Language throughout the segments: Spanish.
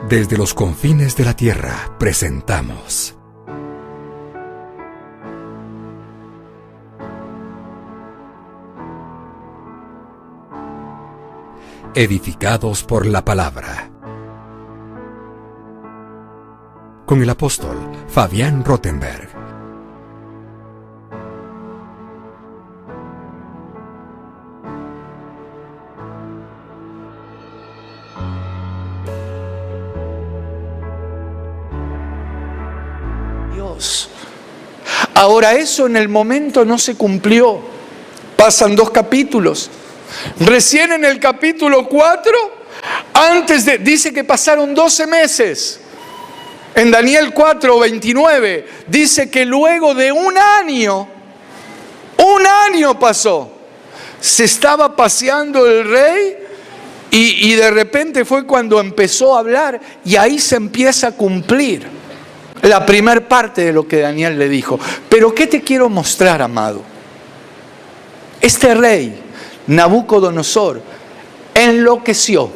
Desde los confines de la tierra presentamos Edificados por la Palabra, con el apóstol Fabián Rottenberg. Dios. Ahora eso en el momento no se cumplió. Pasan 2 capítulos. Recién en el capítulo 4, dice que pasaron 12 meses. En Daniel 4:29 dice que luego de un año pasó. Se estaba paseando el rey y de repente fue cuando empezó a hablar y ahí se empieza a cumplir la primera parte de lo que Daniel le dijo. Pero ¿qué te quiero mostrar, amado? Este rey, Nabucodonosor, enloqueció.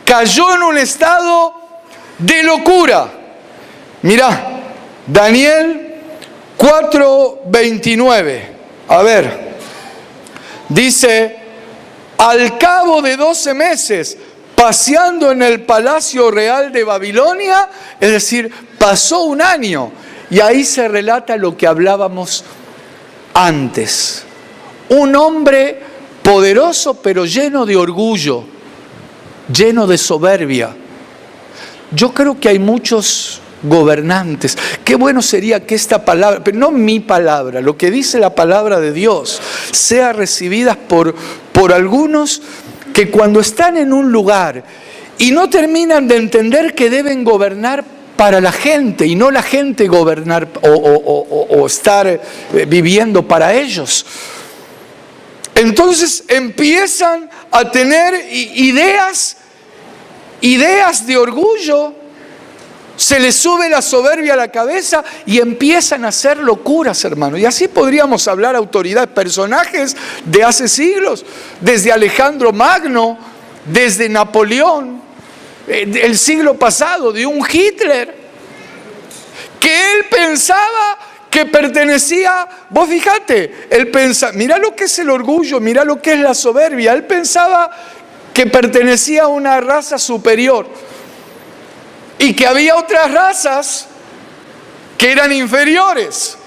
Cayó en un estado de locura. Mirá, Daniel 4:29. A ver, dice, al cabo de 12 meses, paseando en el palacio real de Babilonia, es decir, pasó un año, y ahí se relata lo que hablábamos antes. Un hombre poderoso pero lleno de orgullo, lleno de soberbia. Yo creo que hay muchos gobernantes. Qué bueno sería que esta palabra, pero no mi palabra, lo que dice la palabra de Dios, sea recibida por algunos que cuando están en un lugar y no terminan de entender que deben gobernar para la gente y no la gente gobernar o estar viviendo para ellos. Entonces empiezan a tener ideas de orgullo, se les sube la soberbia a la cabeza y empiezan a hacer locuras, hermano. Y así podríamos hablar autoridades, personajes de hace siglos, desde Alejandro Magno, desde Napoleón, el siglo pasado, de un Hitler, que él pensaba que pertenecía, vos fíjate, él pensaba, mirá lo que es el orgullo, mirá lo que es la soberbia, él pensaba que pertenecía a una raza superior y que había otras razas que eran inferiores.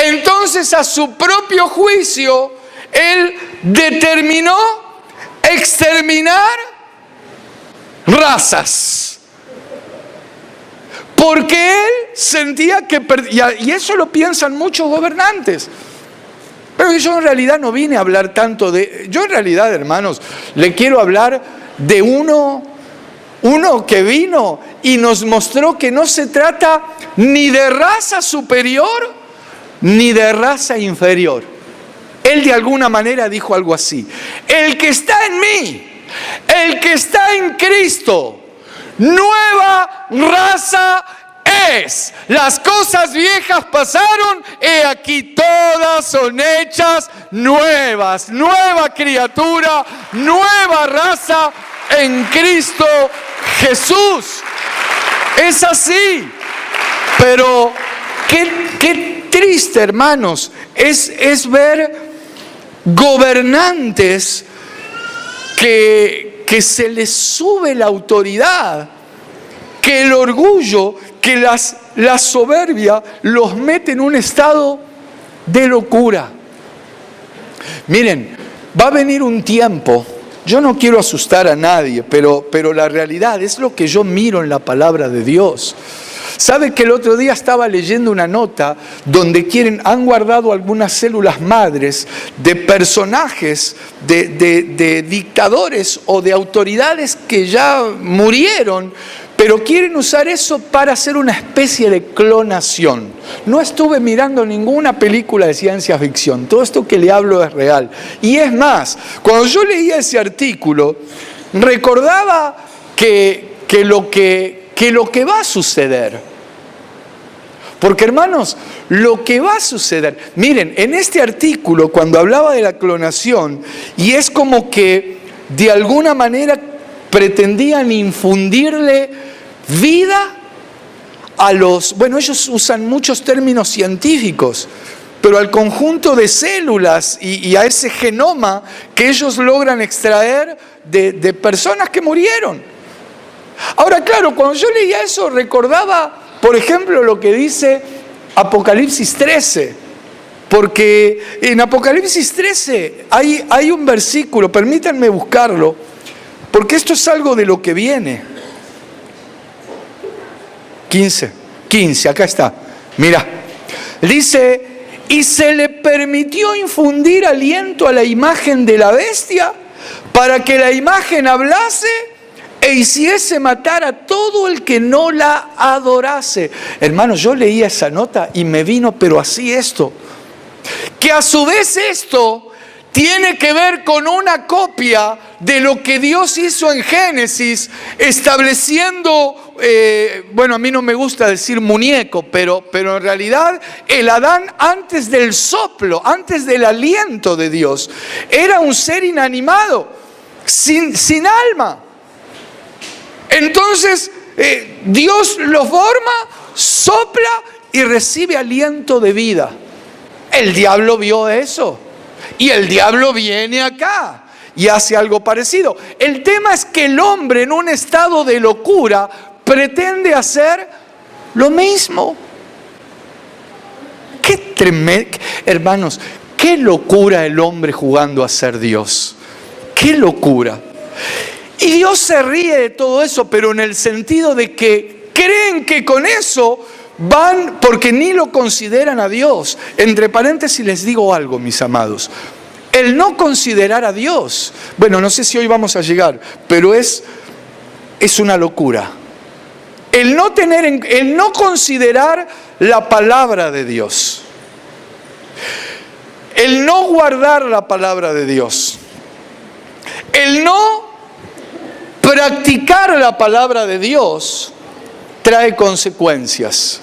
Entonces, a su propio juicio, él determinó exterminar razas. Porque él sentía que... Y eso lo piensan muchos gobernantes. Pero yo en realidad no vine a hablar tanto de... Yo en realidad, hermanos, le quiero hablar de uno que vino y nos mostró que no se trata ni de raza superior ni de raza inferior. Él de alguna manera dijo algo así: el que está en mí, el que está en Cristo, nueva raza es. Las cosas viejas pasaron, he aquí todas son hechas nuevas. Nueva criatura, nueva raza en Cristo Jesús. Es así. Pero qué triste, hermanos, es ver gobernantes que se les sube la autoridad, que el orgullo, que la soberbia los mete en un estado de locura. Miren, va a venir un tiempo, yo no quiero asustar a nadie, pero la realidad es lo que yo miro en la palabra de Dios. ¿Sabe que el otro día estaba leyendo una nota donde han guardado algunas células madres de personajes, de dictadores o de autoridades que ya murieron, pero quieren usar eso para hacer una especie de clonación? No estuve mirando ninguna película de ciencia ficción, todo esto que le hablo es real. Y es más, cuando yo leía ese artículo, recordaba que lo que va a suceder. Porque, hermanos, lo que va a suceder, miren, en este artículo, cuando hablaba de la clonación, y es como que de alguna manera pretendían infundirle vida a los, bueno, ellos usan muchos términos científicos, pero al conjunto de células y a ese genoma que ellos logran extraer de personas que murieron. Ahora, claro, cuando yo leía eso recordaba, por ejemplo, lo que dice Apocalipsis 13, porque en Apocalipsis 13 hay un versículo, permítanme buscarlo, porque esto es algo de lo que viene. 15, acá está, mira, dice: y se le permitió infundir aliento a la imagen de la bestia para que la imagen hablase e hiciese matar a todo el que no la adorase. Hermanos, yo leía esa nota y me vino, pero así esto, que a su vez esto tiene que ver con una copia de lo que Dios hizo en Génesis, estableciendo, bueno, a mí no me gusta decir muñeco, pero en realidad el Adán antes del soplo, antes del aliento de Dios, era un ser inanimado, sin alma. Entonces Dios lo forma, sopla y recibe aliento de vida. El diablo vio eso. Y el diablo viene acá y hace algo parecido. El tema es que el hombre en un estado de locura pretende hacer lo mismo. Qué tremendo, hermanos, qué locura el hombre jugando a ser Dios. Qué locura. Y Dios se ríe de todo eso, pero en el sentido de que creen que con eso van, porque ni lo consideran a Dios. Entre paréntesis les digo algo, mis amados. El no considerar a Dios, bueno, no sé si hoy vamos a llegar, pero es una locura. El no considerar la palabra de Dios. El no guardar la palabra de Dios. El no practicar la palabra de Dios trae consecuencias.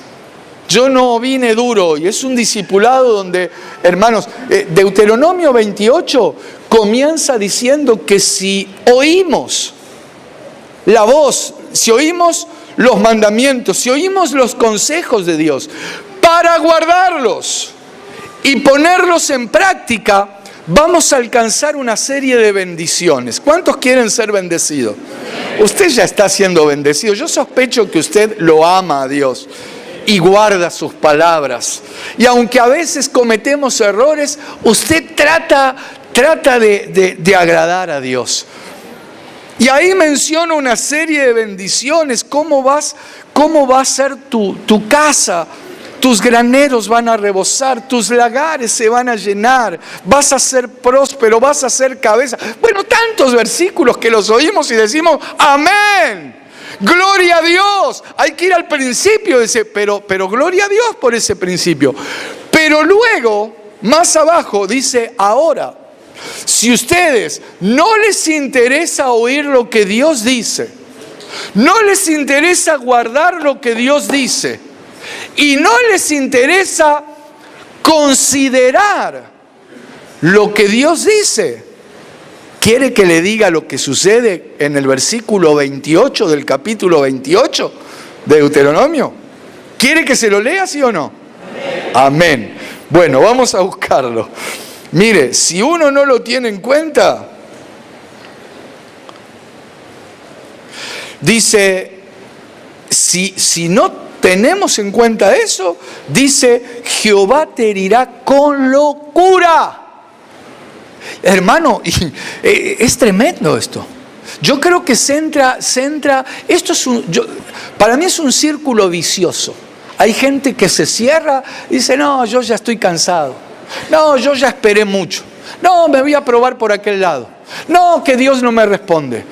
Yo no vine duro y es un discipulado donde, hermanos, Deuteronomio 28 comienza diciendo que si oímos la voz, si oímos los mandamientos, si oímos los consejos de Dios para guardarlos y ponerlos en práctica, vamos a alcanzar una serie de bendiciones. ¿Cuántos quieren ser bendecidos? Usted ya está siendo bendecido. Yo sospecho que usted lo ama a Dios y guarda sus palabras. Y aunque a veces cometemos errores, usted trata de agradar a Dios. Y ahí menciona una serie de bendiciones. ¿Cómo va a ser tu casa? Tus graneros van a rebosar, tus lagares se van a llenar, vas a ser próspero, vas a ser cabeza. Bueno, tantos versículos que los oímos y decimos, amén, gloria a Dios. Hay que ir al principio, dice, pero gloria a Dios por ese principio. Pero luego, más abajo, dice, ahora, si ustedes no les interesa oír lo que Dios dice, no les interesa guardar lo que Dios dice, y no les interesa considerar lo que Dios dice, ¿quiere que le diga lo que sucede en el versículo 28 del capítulo 28 de Deuteronomio? ¿Quiere que se lo lea, sí o no? Amén. Bueno, vamos a buscarlo. Mire, si uno no lo tiene en cuenta, dice, si no tenemos en cuenta eso, dice, Jehová te herirá con locura. Hermano, es tremendo esto. Yo creo que esto es para mí es un círculo vicioso. Hay gente que se cierra y dice, no, yo ya estoy cansado. No, yo ya esperé mucho. No, me voy a probar por aquel lado. No, que Dios no me responde.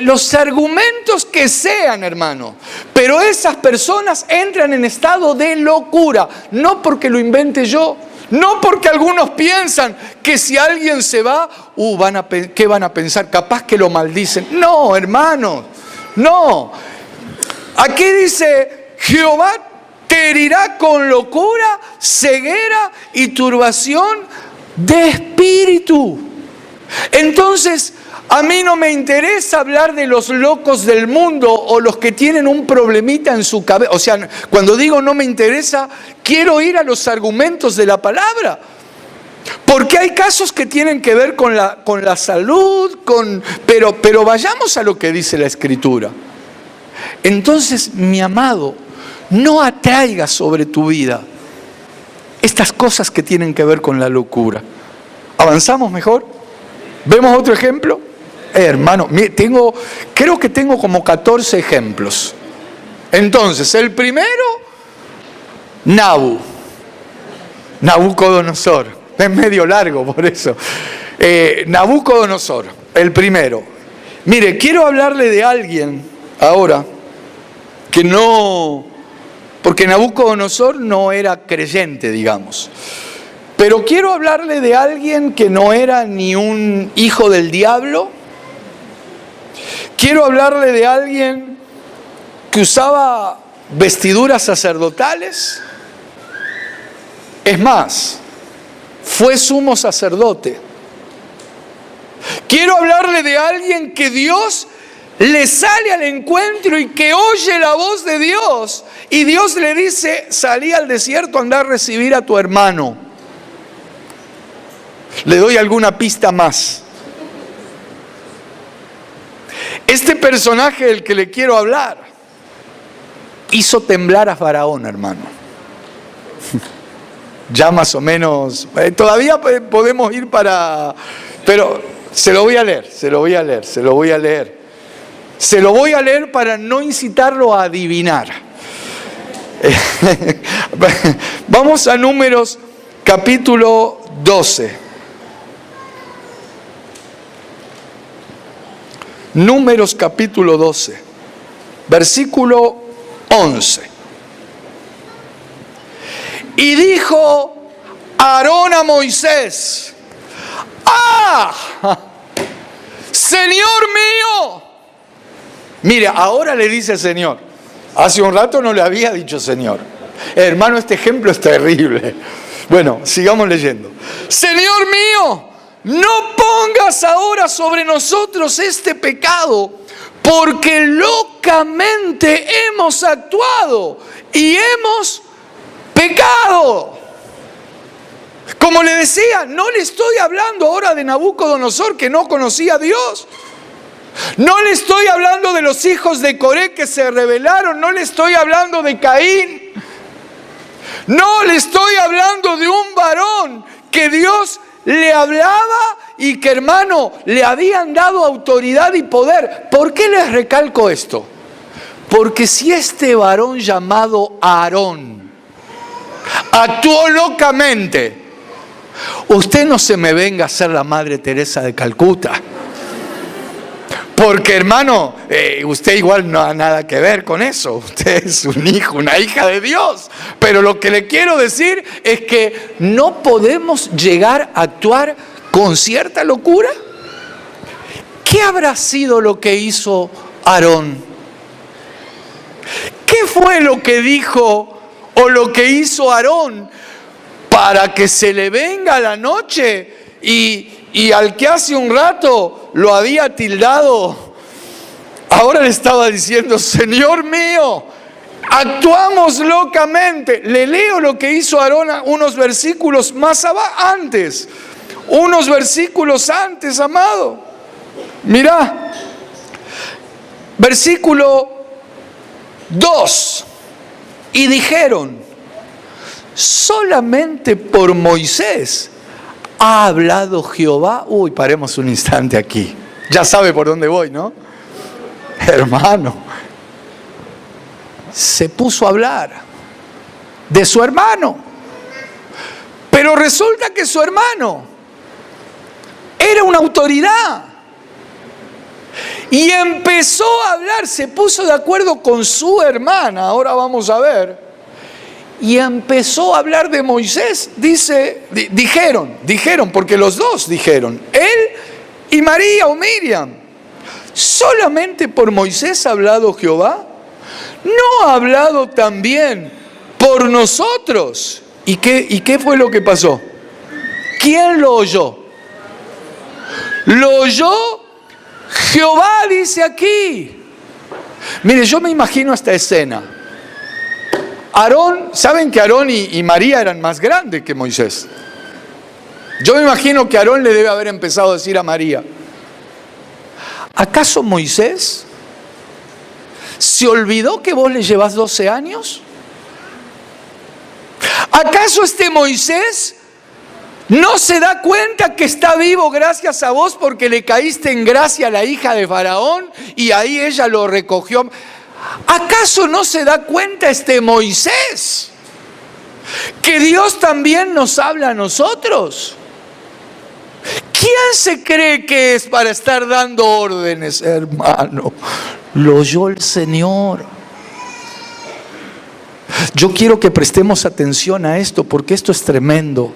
Los argumentos que sean, hermano. Pero esas personas entran en estado de locura. No porque lo invente yo. No porque algunos piensan que si alguien se va, ¿qué van a pensar? Capaz que lo maldicen. No, hermano. No. Aquí dice, Jehová te herirá con locura, ceguera y turbación de espíritu. Entonces, A mí no me interesa hablar de los locos del mundo o los que tienen un problemita en su cabeza. O sea, cuando digo no me interesa, quiero ir a los argumentos de la palabra. Porque hay casos que tienen que ver con la salud, pero vayamos a lo que dice la Escritura. Entonces, mi amado, no atraigas sobre tu vida estas cosas que tienen que ver con la locura. ¿Avanzamos mejor? ¿Vemos otro ejemplo? Hermano, creo que tengo como 14 ejemplos. Entonces, el primero, Nabucodonosor. Es medio largo por eso. Nabucodonosor, el primero. Mire, quiero hablarle de alguien ahora que no... Porque Nabucodonosor no era creyente, digamos. Pero quiero hablarle de alguien que no era ni un hijo del diablo. Quiero hablarle de alguien que usaba vestiduras sacerdotales. Es más, fue sumo sacerdote. Quiero hablarle de alguien que Dios le sale al encuentro y que oye la voz de Dios. Y Dios le dice, salí al desierto a andar a recibir a tu hermano. Le doy alguna pista más. Este personaje del que le quiero hablar hizo temblar a Faraón, hermano. Ya más o menos, todavía podemos ir pero se lo voy a leer. Se lo voy a leer para no incitarlo a adivinar. Vamos a Números capítulo 12. Números capítulo 12, versículo 11. Y dijo Aarón a Moisés: ¡Ah! ¡Señor mío! Mire, ahora le dice Señor. Hace un rato no le había dicho Señor. Hermano, este ejemplo es terrible. Bueno, sigamos leyendo. Señor mío, no pongas ahora sobre nosotros este pecado, porque locamente hemos actuado y hemos pecado. Como le decía, no le estoy hablando ahora de Nabucodonosor, que no conocía a Dios. No le estoy hablando de los hijos de Coré que se rebelaron. No le estoy hablando de Caín. No le estoy hablando de un varón que Dios le hablaba y que, hermano, le habían dado autoridad y poder. ¿Por qué les recalco esto? Porque si este varón llamado Aarón actuó locamente, usted no se me venga a ser la Madre Teresa de Calcuta. Porque, hermano, usted igual no ha nada que ver con eso. Usted es un hijo, una hija de Dios. Pero lo que le quiero decir es que no podemos llegar a actuar con cierta locura. ¿Qué habrá sido lo que hizo Aarón? ¿Qué fue lo que dijo o lo que hizo Aarón para que se le venga la noche y al que hace un rato lo había tildado, ahora le estaba diciendo: Señor mío, actuamos locamente? Le leo lo que hizo Aarón unos versículos más antes. Unos versículos antes, amado. Mirá, versículo 2. Y dijeron: solamente por Moisés ha hablado Jehová. Uy, paremos un instante aquí. Ya sabe por dónde voy, ¿no? Hermano, se puso a hablar de su hermano. Pero resulta que su hermano era una autoridad. Y empezó a hablar, se puso de acuerdo con su hermana, ahora vamos a ver. Y empezó a hablar de Moisés. Dijeron, porque los dos dijeron, él y María o Miriam: ¿solamente por Moisés ha hablado Jehová? ¿No ha hablado también por nosotros? ¿Y qué fue lo que pasó? ¿Quién lo oyó? Lo oyó Jehová dice aquí. Mire, yo me imagino esta escena. Aarón, ¿saben que Aarón y María eran más grandes que Moisés? Yo me imagino que Aarón le debe haber empezado a decir a María: ¿acaso Moisés se olvidó que vos le llevás 12 años? ¿Acaso este Moisés no se da cuenta que está vivo gracias a vos porque le caíste en gracia a la hija de Faraón y ahí ella lo recogió? ¿Acaso no se da cuenta este Moisés que Dios también nos habla a nosotros? ¿Quién se cree que es para estar dando órdenes, hermano? Lo oyó el Señor. Yo quiero que prestemos atención a esto porque esto es tremendo.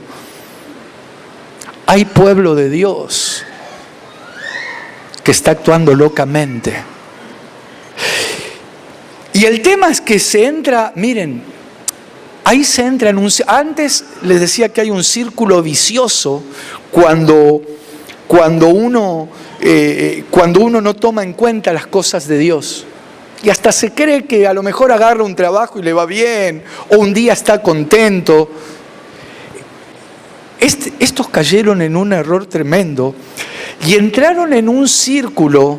Hay pueblo de Dios que está actuando locamente. Y el tema es que se entra, miren, ahí se entra en un... Antes les decía que hay un círculo vicioso cuando uno no toma en cuenta las cosas de Dios. Y hasta se cree que a lo mejor agarra un trabajo y le va bien, o un día está contento. Estos cayeron en un error tremendo y entraron en un círculo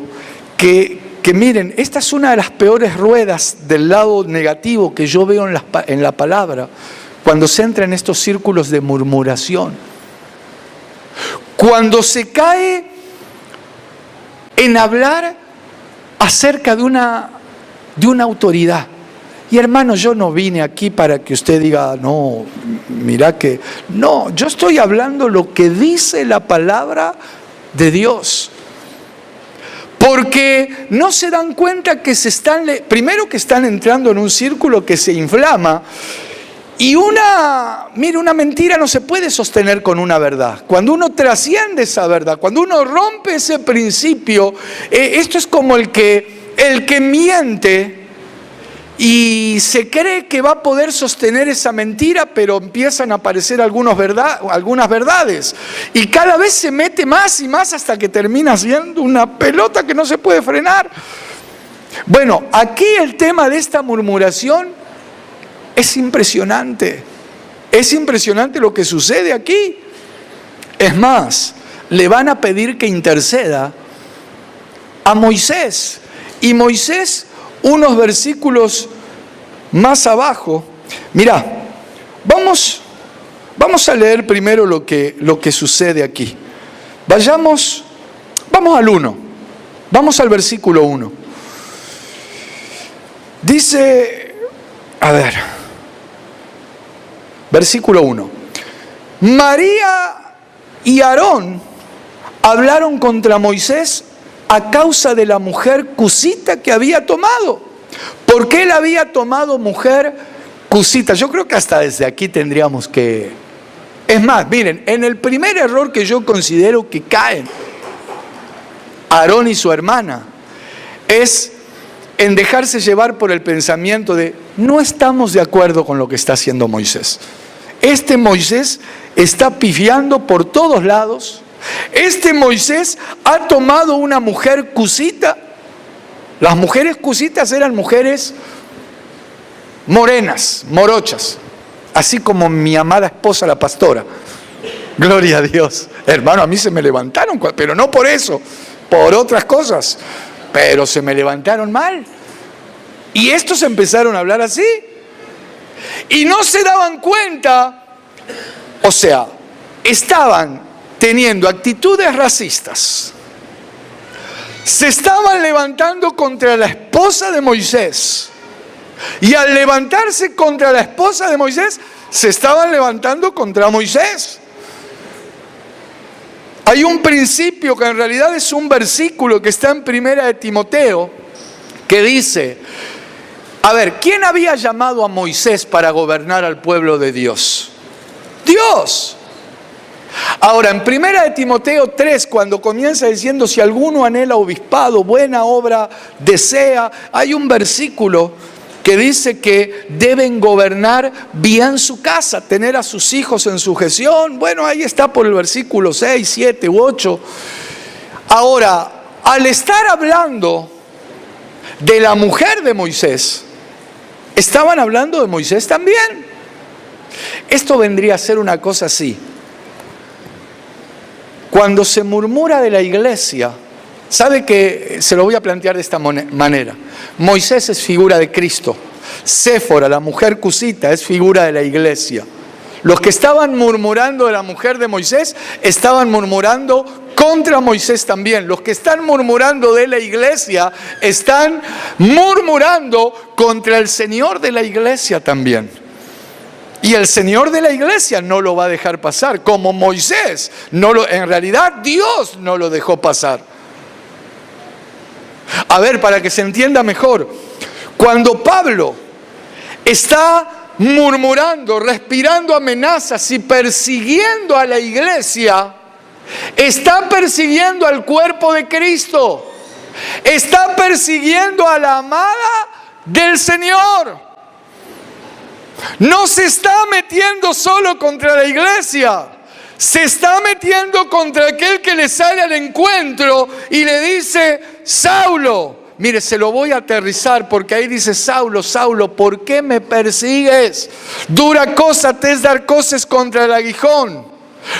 que miren, esta es una de las peores ruedas del lado negativo que yo veo en la palabra, cuando se entra en estos círculos de murmuración. Cuando se cae en hablar acerca de una autoridad. Y hermano, yo no vine aquí para que usted diga, no, mira que... No, yo estoy hablando lo que dice la palabra de Dios. Porque no se dan cuenta que primero que están entrando en un círculo que se inflama. Y una mentira no se puede sostener con una verdad. Cuando uno trasciende esa verdad, cuando uno rompe ese principio, esto es como el que miente y se cree que va a poder sostener esa mentira, pero empiezan a aparecer algunas verdades. Y cada vez se mete más y más hasta que termina siendo una pelota que no se puede frenar. Bueno, aquí el tema de esta murmuración es impresionante. Es impresionante lo que sucede aquí. Es más, le van a pedir que interceda a Moisés. Y Moisés, unos versículos más abajo, mirá, vamos a leer primero lo que sucede aquí. Vamos al 1, vamos al versículo 1. Dice, a ver, versículo 1. María y Aarón hablaron contra Moisés a causa de la mujer cusita que había tomado. ¿Por qué él había tomado mujer cusita? Yo creo que hasta desde aquí tendríamos que... Es más, miren, en el primer error que yo considero que caen Aarón y su hermana es en dejarse llevar por el pensamiento de no estamos de acuerdo con lo que está haciendo Moisés. Este Moisés está pifiando por todos lados. Este Moisés ha tomado una mujer cusita. Las mujeres cusitas eran mujeres morenas, morochas, así como mi amada esposa la pastora. Gloria a Dios. Hermano, a mí se me levantaron, pero no por eso, por otras cosas, pero se me levantaron mal. Y estos empezaron a hablar así. Y no se daban cuenta, o sea, estaban teniendo actitudes racistas. Se estaban levantando contra la esposa de Moisés. Y al levantarse contra la esposa de Moisés, se estaban levantando contra Moisés. Hay un principio que en realidad es un versículo que está en Primera de Timoteo, que dice, a ver, ¿quién había llamado a Moisés para gobernar al pueblo de Dios? Dios. Ahora, en Primera de Timoteo 3, cuando comienza diciendo, si alguno anhela obispado, buena obra desea, hay un versículo que dice que deben gobernar bien su casa, tener a sus hijos en sujeción. Bueno, ahí está por el versículo 6, 7 u 8. Ahora, al estar hablando de la mujer de Moisés, estaban hablando de Moisés también. Esto vendría a ser una cosa así. Cuando se murmura de la iglesia, sabe que se lo voy a plantear de esta manera. Moisés es figura de Cristo. Séfora, la mujer cusita, es figura de la iglesia. Los que estaban murmurando de la mujer de Moisés, estaban murmurando contra Moisés también. Los que están murmurando de la iglesia, están murmurando contra el Señor de la iglesia también. Y el Señor de la iglesia no lo va a dejar pasar, como Moisés. En realidad Dios no lo dejó pasar. A ver, para que se entienda mejor, cuando Pablo está murmurando, respirando amenazas y persiguiendo a la iglesia, está persiguiendo al cuerpo de Cristo, está persiguiendo a la amada del Señor. No se está metiendo solo contra la iglesia, se está metiendo contra aquel que le sale al encuentro y le dice: Saulo, mire, se lo voy a aterrizar porque ahí dice: Saulo, Saulo, ¿por qué me persigues? Dura cosa te es dar coces contra el aguijón.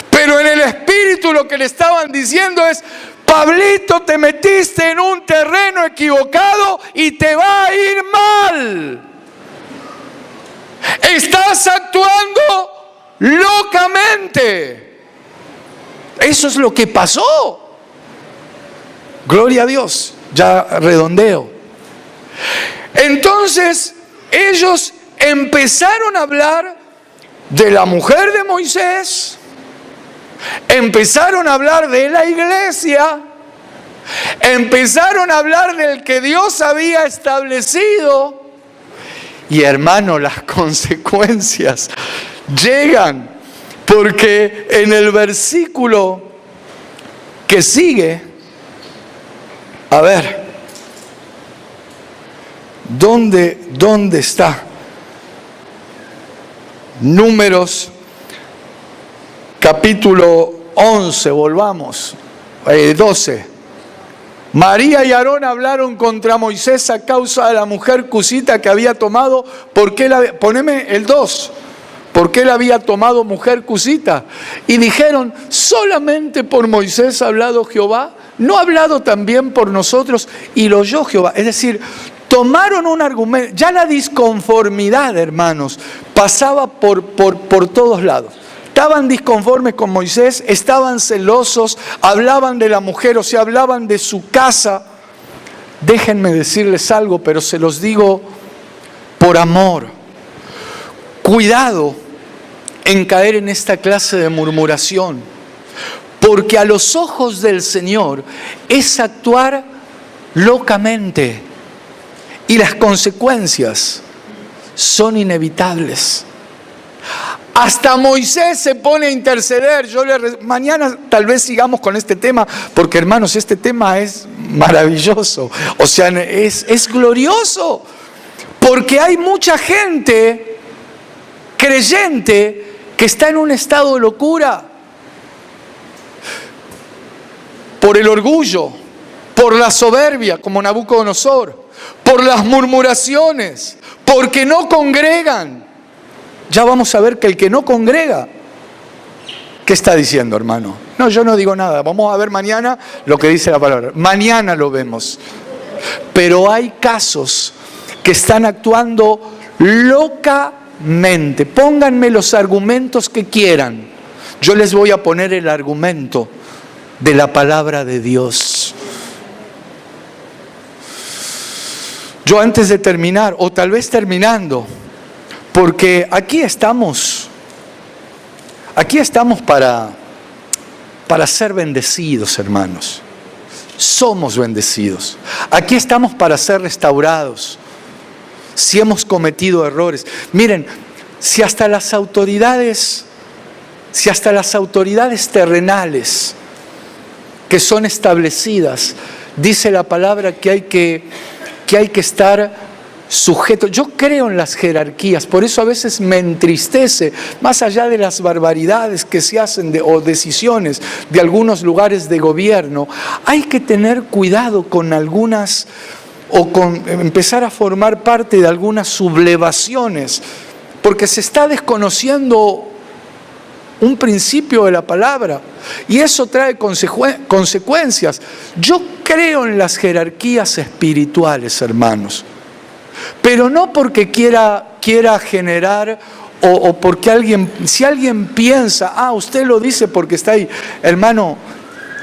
Pero en el espíritu lo que le estaban diciendo es: Pablito, te metiste en un terreno equivocado y te va a ir mal. Estás actuando locamente. Eso es lo que pasó. Gloria a Dios. Ya redondeo. Entonces ellos empezaron a hablar de la mujer de Moisés, empezaron a hablar de la iglesia, empezaron a hablar del que Dios había establecido. Y hermano, las consecuencias llegan, porque en el versículo que sigue, a ver, ¿dónde está? Números, capítulo 11, volvamos, 12. María y Aarón hablaron contra Moisés a causa de la mujer cusita que había tomado. Poneme el 2. ¿Por qué la había tomado mujer cusita? Y dijeron: solamente por Moisés ha hablado Jehová, ¿no ha hablado también por nosotros? Y lo oyó Jehová. Es decir, tomaron un argumento. Ya la disconformidad, hermanos, pasaba por todos lados. Estaban disconformes con Moisés, estaban celosos, hablaban de la mujer, o sea, hablaban de su casa. Déjenme decirles algo, pero se los digo por amor. Cuidado en caer en esta clase de murmuración, porque a los ojos del Señor es actuar locamente y las consecuencias son inevitables. Hasta Moisés se pone a interceder. Mañana tal vez sigamos con este tema, porque hermanos, este tema es maravilloso. O sea, es glorioso, porque hay mucha gente creyente que está en un estado de locura por el orgullo, por la soberbia, como Nabucodonosor, por las murmuraciones, porque no congregan. Ya vamos a ver que el que no congrega, ¿qué está diciendo, hermano? No, yo no digo nada. Vamos a ver mañana lo que dice la palabra. Mañana lo vemos. Pero hay casos que están actuando locamente. Pónganme los argumentos que quieran. Yo les voy a poner el argumento de la palabra de Dios. Yo antes de terminar, o tal vez terminando, porque aquí estamos para ser bendecidos, hermanos. Somos bendecidos. Aquí estamos para ser restaurados. Si hemos cometido errores. Miren, si hasta las autoridades terrenales que son establecidas, dice la palabra que hay que estar sujetos. Yo creo en las jerarquías, por eso a veces me entristece, más allá de las barbaridades que se hacen o decisiones de algunos lugares de gobierno, hay que tener cuidado con algunas, o con empezar a formar parte de algunas sublevaciones, porque se está desconociendo un principio de la palabra y eso trae consecuencias. Yo creo en las jerarquías espirituales, hermanos, pero no porque quiera generar o porque si alguien piensa, usted lo dice porque está ahí, hermano,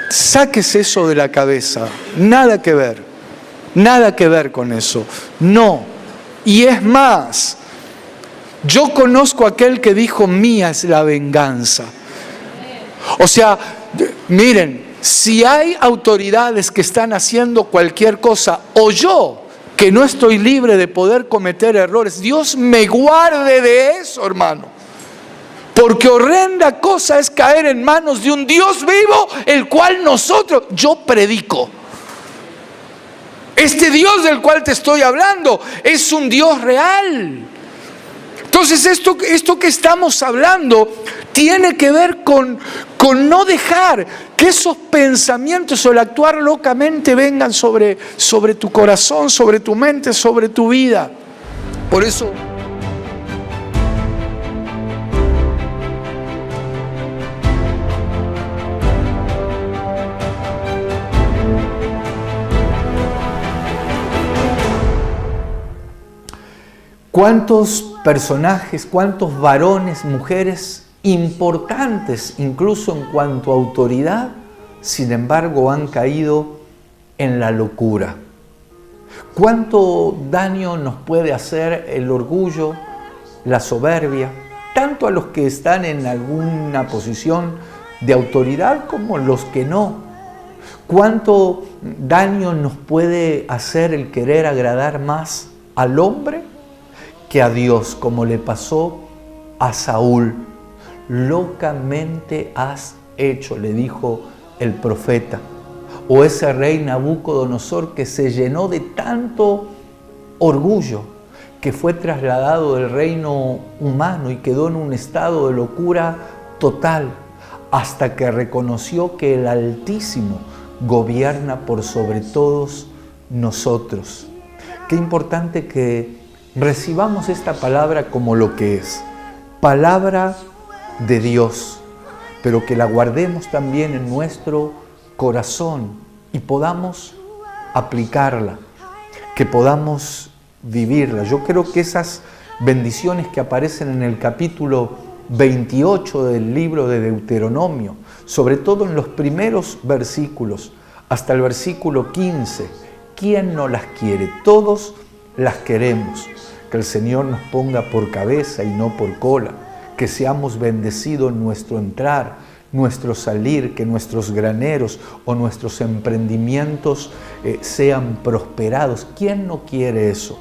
sáquese eso de la cabeza, nada que ver con eso, no. Y es más, yo conozco a aquel que dijo, mía es la venganza. O sea, miren, si hay autoridades que están haciendo cualquier cosa, o yo, que no estoy libre de poder cometer errores, Dios me guarde de eso, hermano. Porque horrenda cosa es caer en manos de un Dios vivo, el cual yo predico. Este Dios del cual te estoy hablando es un Dios real. Entonces esto que estamos hablando tiene que ver con no dejar que esos pensamientos o el actuar locamente vengan sobre tu corazón, sobre tu mente, sobre tu vida. Por eso... ¿Cuántos personajes, cuántos varones, mujeres importantes, incluso en cuanto a autoridad, sin embargo han caído en la locura? ¿Cuánto daño nos puede hacer el orgullo, la soberbia, tanto a los que están en alguna posición de autoridad como los que no? ¿Cuánto daño nos puede hacer el querer agradar más al hombre que a Dios, como le pasó a Saúl? Locamente has hecho, le dijo el profeta. O ese rey Nabucodonosor que se llenó de tanto orgullo, que fue trasladado del reino humano y quedó en un estado de locura total, hasta que reconoció que el Altísimo gobierna por sobre todos nosotros. Qué importante que recibamos esta palabra como lo que es, palabra de Dios, pero que la guardemos también en nuestro corazón y podamos aplicarla, que podamos vivirla. Yo creo que esas bendiciones que aparecen en el capítulo 28 del libro de Deuteronomio, sobre todo en los primeros versículos, hasta el versículo 15, ¿quién no las quiere? Todos las queremos. Que el Señor nos ponga por cabeza y no por cola, que seamos bendecidos en nuestro entrar, nuestro salir, que nuestros graneros o nuestros emprendimientos sean prosperados. ¿Quién no quiere eso?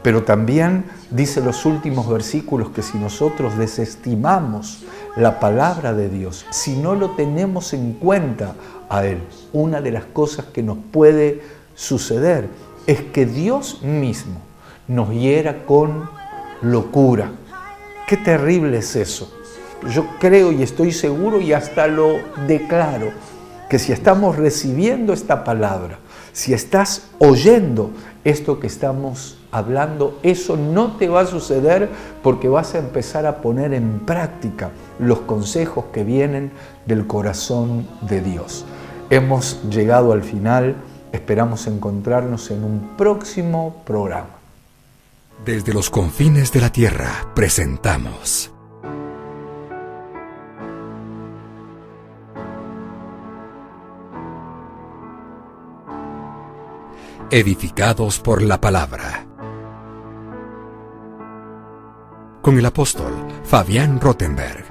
Pero también dice los últimos versículos que si nosotros desestimamos la palabra de Dios, si no lo tenemos en cuenta a Él, una de las cosas que nos puede suceder es que Dios mismo nos hiera con locura. Qué terrible es eso. Yo creo y estoy seguro y hasta lo declaro, que si estamos recibiendo esta palabra, si estás oyendo esto que estamos hablando, eso no te va a suceder porque vas a empezar a poner en práctica los consejos que vienen del corazón de Dios. Hemos llegado al final, esperamos encontrarnos en un próximo programa. Desde los confines de la tierra presentamos Edificados por la Palabra, con el apóstol Fabián Rothenberg.